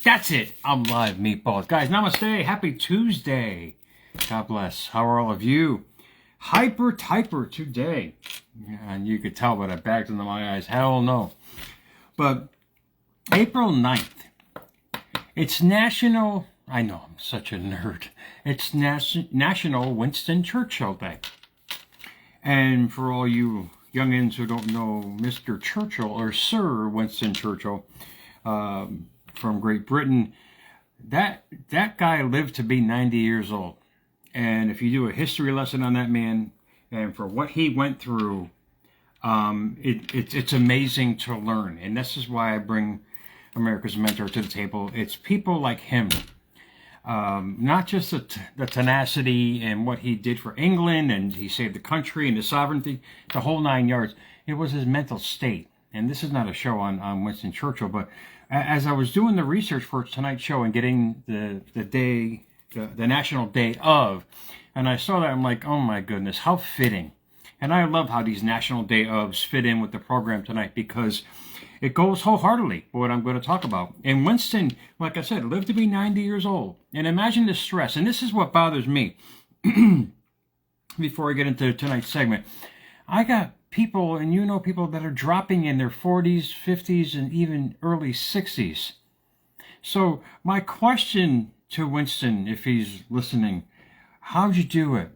That's it. I'm live, meatballs. Guys, namaste. Happy Tuesday. God bless. How are all of you? Hyper-typer today. And you could tell by the bags under my eyes. Hell no. But April 9th. It's National... I know, I'm such a nerd. It's National Winston Churchill Day. And for all you youngins who don't know Mr. Churchill or Sir Winston Churchill, from Great Britain, that guy lived to be 90 years old. And if you do a history lesson on that man and for what he went through, it's amazing to learn. And this is why I bring America's Mentor to the table. It's people like him, not just the tenacity and what he did for England, and he saved the country and the sovereignty, the whole 9 yards. It was his mental state. And this is not a show on Winston Churchill, but as I was doing the research for tonight's show and getting the National Day of, and I saw that, I'm like, oh my goodness, how fitting. And I love how these National Day ofs fit in with the program tonight because it goes wholeheartedly with what I'm going to talk about. And Winston, like I said, lived to be 90 years old. And imagine the stress. And this is what bothers me before I get into tonight's segment. I got people, and you know people that are dropping in their 40s, 50s, and even early 60s. So my question to Winston, if he's listening, how'd you do it?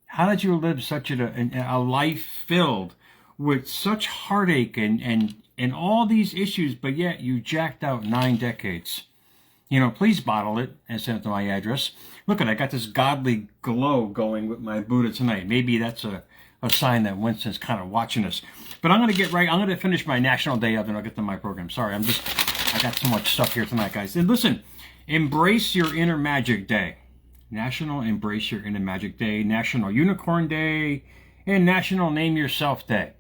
How did you live such a life filled with such heartache and all these issues, but yet you jacked out 9 decades? You know, please bottle it and send it to my address. Look I got this godly glow going with my Buddha tonight. Maybe that's a sign that Winston's kind of watching us. But I'm going to get right. I'm going to finish my National Day of, and I'll get to my program. Sorry, I got so much stuff here tonight, guys. And listen, Embrace Your Inner Magic Day. National Embrace Your Inner Magic Day, National Unicorn Day, and National Name Yourself Day.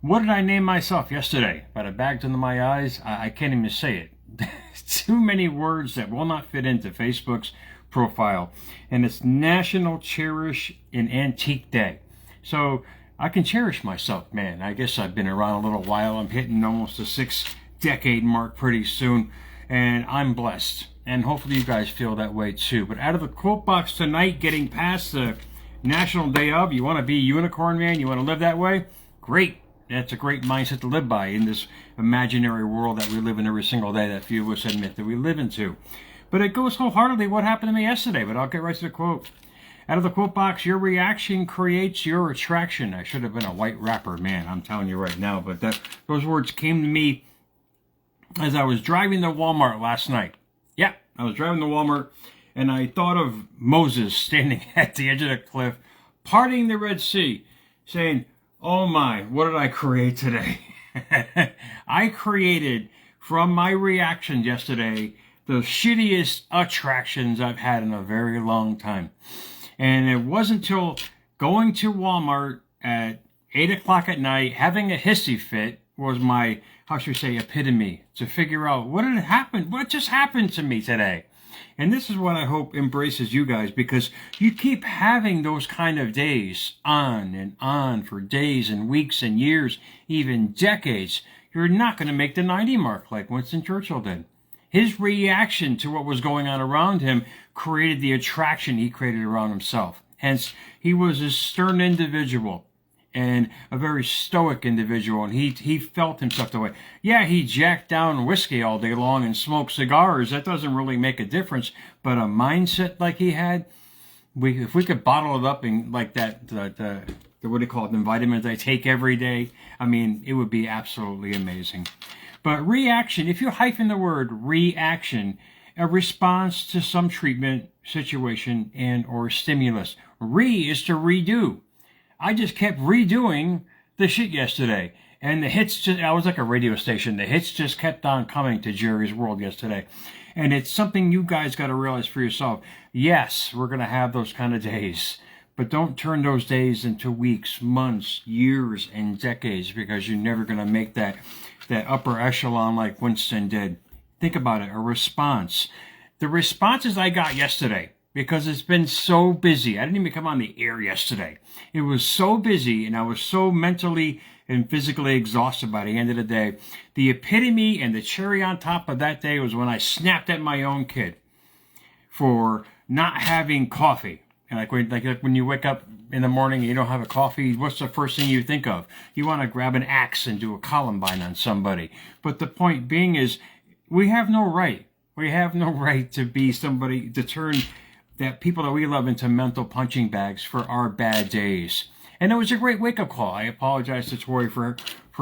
What did I name myself yesterday? By the bags under my eyes, I can't even say it. Too many words that will not fit into Facebook's profile. And it's National Cherish an Antique Day. So I can cherish myself, man. I guess I've been around a little while. I'm hitting almost the 6-decade mark pretty soon, and I'm blessed. And hopefully you guys feel that way too. But out of the quote box tonight, getting past the National Day of, you want to be a unicorn, man? You want to live that way? Great. That's a great mindset to live by in this imaginary world that we live in every single day that few of us admit that we live into. But it goes wholeheartedly what happened to me yesterday. But I'll get right to the quote. Out of the quote box, your reaction creates your attraction. I should have been a white rapper, man, I'm telling you right now. But those words came to me as I was driving to Walmart last night. Yeah, I was driving to Walmart, and I thought of Moses standing at the edge of the cliff, parting the Red Sea, saying, oh my, what did I create today? I created, from my reaction yesterday, the shittiest attractions I've had in a very long time. And it wasn't until going to Walmart at 8 o'clock at night, having a hissy fit, was my, how should we say, epitome to figure out what had happened, what just happened to me today. And this is what I hope embraces you guys, because you keep having those kind of days on and on for days and weeks and years, even decades. You're not going to make the 90 mark like Winston Churchill did. His reaction to what was going on around him created the attraction he created around himself. Hence, he was a stern individual and a very stoic individual, and he felt himself that way. Yeah, he jacked down whiskey all day long and smoked cigars. That doesn't really make a difference. But a mindset like he had, if we could bottle it up in like that, the what do you call it, the vitamins I take every day, I mean, it would be absolutely amazing. But reaction, if you hyphen the word reaction, a response to some treatment, situation, and or stimulus. Re is to redo. I just kept redoing the shit yesterday. And the hits just, I was like a radio station. The hits just kept on coming to Jerry's World yesterday. And it's something you guys got to realize for yourself. Yes, we're going to have those kind of days. But don't turn those days into weeks, months, years, and decades, because you're never going to make that upper echelon like Winston did. Think about it, a response. The responses I got yesterday, because it's been so busy. I didn't even come on the air yesterday. It was so busy, and I was so mentally and physically exhausted by the end of the day. The epitome and the cherry on top of that day was when I snapped at my own kid for not having coffee. And like when you wake up in the morning and you don't have a coffee, what's the first thing you think of? You want to grab an axe and do a Columbine on somebody. But the point being is, we have no right. We have no right to be somebody, to turn that people that we love into mental punching bags for our bad days. And it was a great wake-up call. I apologize to Tori for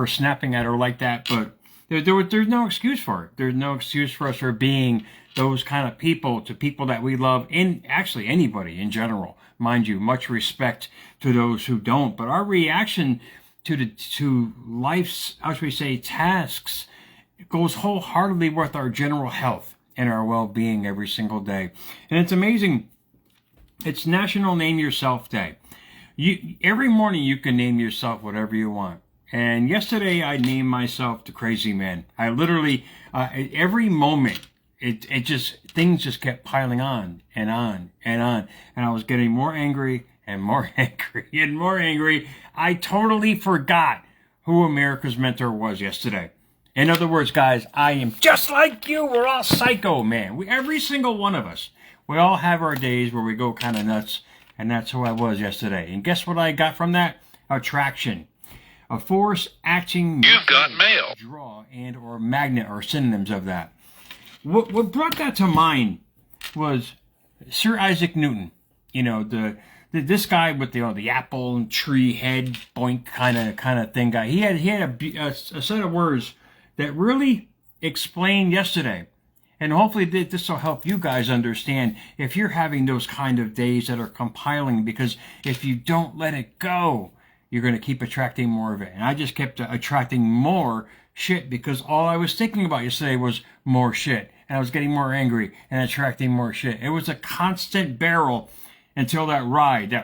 snapping at her like that, but there's no excuse for it. There's no excuse for us for being those kind of people to people that we love, and actually anybody in general. Mind you, much respect to those who don't. But our reaction to life's, how should we say, tasks goes wholeheartedly with our general health and our well-being every single day. And it's amazing. It's National Name Yourself Day. Every morning you can name yourself whatever you want. And yesterday I named myself the Crazy Man. I literally, every moment, things just kept piling on and on and on. And I was getting more angry and more angry and more angry. I totally forgot who America's Mentor was yesterday. In other words, guys, I am just like you. We're all psycho, man. Every single one of us. We all have our days where we go kind of nuts. And that's who I was yesterday. And guess what I got from that? Attraction. A force acting. You've got mail. Draw and or magnet are synonyms of that. What brought that to mind was Sir Isaac Newton. You know, this guy with the apple and tree head boink kind of thing guy. He had a set of words that really explained yesterday. And hopefully this will help you guys understand if you're having those kind of days that are compiling, because if you don't let it go, you're going to keep attracting more of it. And I just kept attracting more shit because all I was thinking about yesterday was more shit. And I was getting more angry and attracting more shit. It was a constant barrel until that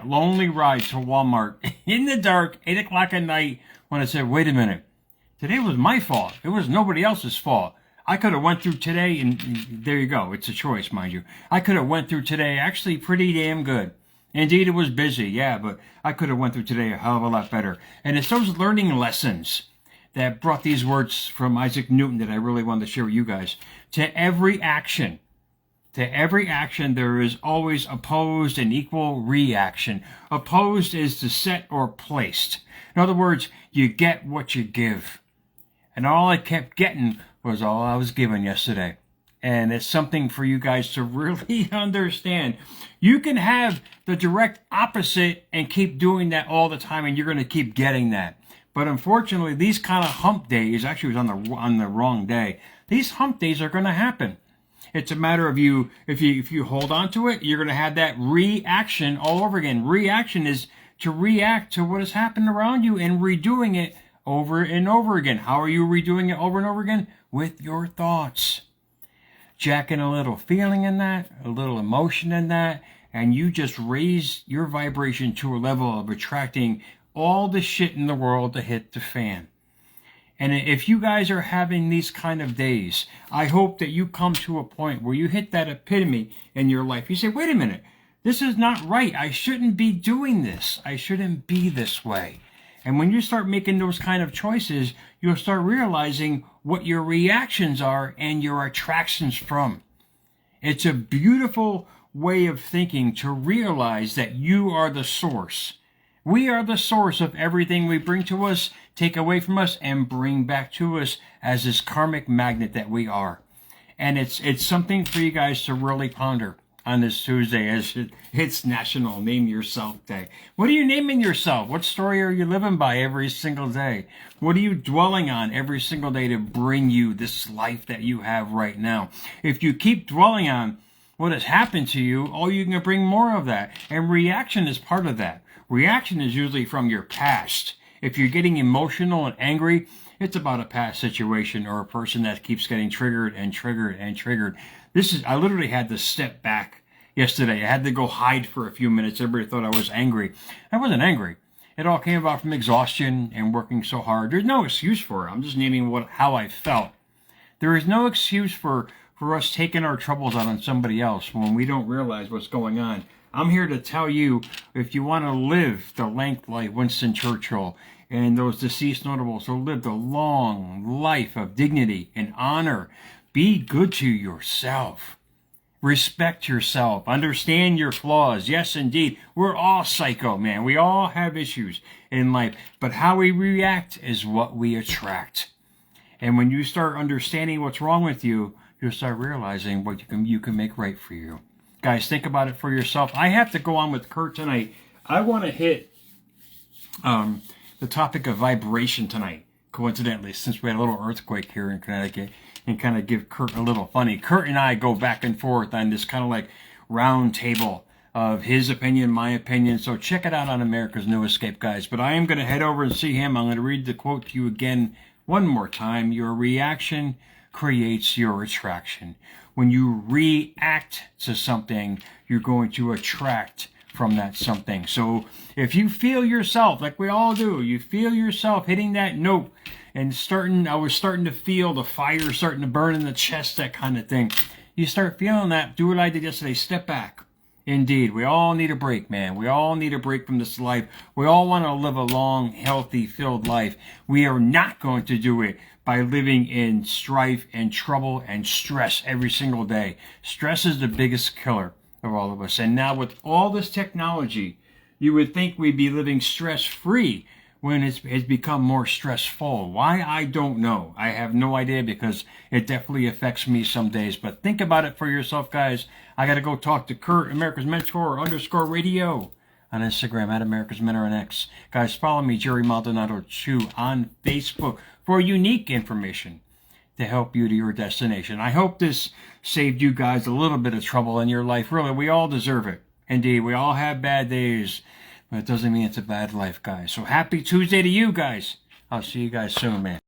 lonely ride to Walmart in the dark, 8 o'clock at night, when I said, wait a minute, today was my fault. It was nobody else's fault. I could have went through today, and there you go. It's a choice, mind you. I could have went through today actually pretty damn good. Indeed, it was busy, yeah, but I could have went through today a hell of a lot better. And it's those learning lessons that brought these words from Isaac Newton that I really wanted to share with you guys. To every action, there is always opposed and equal reaction. Opposed is to set or placed. In other words, you get what you give. And all I kept getting was all I was given yesterday. And it's something for you guys to really understand. You can have the direct opposite and keep doing that all the time, and you're going to keep getting that. But unfortunately, these kind of hump days, actually it was on the wrong day. These hump days are going to happen. It's a matter of if you hold on to it, you're going to have that reaction all over again. Reaction is to react to what has happened around you and redoing it over and over again. How are you redoing it over and over again? With your thoughts. Jacking a little feeling in that, a little emotion in that, and you just raise your vibration to a level of attracting all the shit in the world to hit the fan. And if you guys are having these kind of days, I hope that you come to a point where you hit that epitome in your life. You say, wait a minute, this is not right. I shouldn't be doing this. I shouldn't be this way. And when you start making those kind of choices, you'll start realizing what your reactions are and your attractions from. It's a beautiful way of thinking to realize that you are the source. We are the source of everything we bring to us, take away from us, and bring back to us as this karmic magnet that we are. And it's something for you guys to really ponder on this Tuesday, as it's National Name Yourself Day. What are you naming yourself? What story are you living by every single day? What are you dwelling on every single day to bring you this life that you have right now? If you keep dwelling on what has happened to you, you can bring more of that. And reaction is part of that. Reaction is usually from your past. If you're getting emotional and angry, it's about a past situation or a person that keeps getting triggered and triggered and triggered. I literally had to step back yesterday. I had to go hide for a few minutes. Everybody thought I was angry. I wasn't angry. It all came about from exhaustion and working so hard. There's no excuse for it. I'm just naming how I felt. There is no excuse for us taking our troubles out on somebody else when we don't realize what's going on. I'm here to tell you, if you want to live the length like Winston Churchill and those deceased notables who lived a long life of dignity and honor. Be good to yourself. Respect yourself. Understand your flaws. Yes, indeed. We're all psycho, man. We all have issues in life. But how we react is what we attract. And when you start understanding what's wrong with you, you'll start realizing what you can make right for you. Guys, think about it for yourself. I have to go on with Kurt tonight. I want to hit the topic of vibration tonight, coincidentally, since we had a little earthquake here in Connecticut, and kind of give Kurt a little funny. Kurt and I go back and forth on this kind of like round table of his opinion, my opinion. So check it out on America's New Escape, guys. But I am going to head over and see him. I'm going to read the quote to you again one more time. Your reaction creates your attraction. When you react to something, you're going to attract from that something. So if you feel yourself, like we all do, you feel yourself hitting that note and I was starting to feel the fire starting to burn in the chest, that kind of thing. You start feeling that, do what I did yesterday, step back. Indeed, we all need a break, man. We all need a break from this life. We all want to live a long, healthy, filled life. We are not going to do it by living in strife and trouble and stress every single day. Stress is the biggest killer of all of us. And now with all this technology, you would think we'd be living stress-free when it's become more stressful. Why? I don't know. I have no idea, because it definitely affects me some days. But think about it for yourself, guys. I got to go talk to Kurt, America's Mentor _radio on Instagram, at America's Mentor on X. Guys, follow me, Jerry Maldonado 2 on Facebook for unique information to help you to your destination. I hope this saved you guys a little bit of trouble in your life. Really, we all deserve it. Indeed, we all have bad days, but it doesn't mean it's a bad life, guys. So happy Tuesday to you guys. I'll see you guys soon, man.